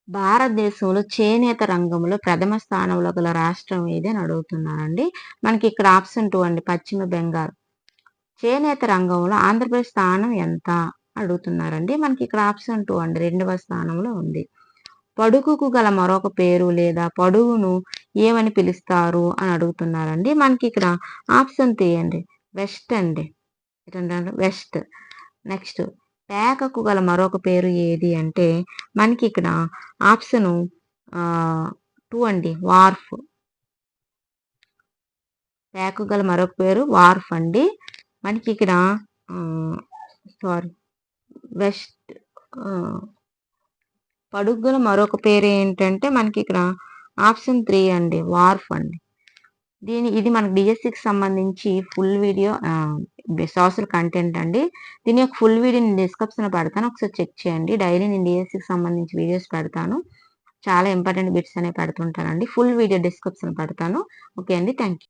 భారతదేశంలో చేనేత రంగంలో ప్రథమ స్థానంలో గల రాష్ట్రం ఏది అని అడుగుతున్నానండి. మనకి ఇక్కడ ఆప్షన్ 2 అండి, పశ్చిమ బెంగాల్. చేనేత రంగంలో ఆంధ్రప్రదేశ్ స్థానం ఎంత అడుగుతున్నారండి. మనకి ఇక్కడ ఆప్షన్ 2 అండి, 2వ స్థానంలో ఉంది. పడుగుకు గల మరొక పేరు లేదా పడుగును ఏమని పిలుస్తారు అని అడుగుతున్నారండి. మనకి ఇక్కడ ఆప్షన్ 3 అండి, వెస్ట్ అండి. వెస్ట్. నెక్స్ట్, పేకకు గల మరొక పేరు ఏది అంటే మనకి ఇక్కడ ఆప్షను 2 అండి, వార్ఫ్. పేకకు గల మరొక పేరు వార్ఫ్ అండి. మనకి ఇక్కడ సారీ వెస్ట్. పడుగు గల మరొక పేరు ఏంటంటే మనకి ఇక్కడ ఆప్షన్ 3 అండి, వార్ఫ్ అండి. ఇది మనకు డిఎస్సికి సంబంధించి ఫుల్ వీడియో సోషల్ కంటెంట్ అండి. దీని యొక్క ఫుల్ వీడియో నేను డిస్క్రిప్షన్లో పెడతాను, ఒకసారి చెక్ చేయండి. డైలీ నేను డిఎస్సికి సంబంధించి వీడియోస్ పెడతాను, చాలా ఇంపార్టెంట్ బిట్స్ అనేవి పెడుతుంటానండి. ఫుల్ వీడియో డిస్క్రిప్షన్ పెడతాను. ఓకే అండి, థ్యాంక్ యూ.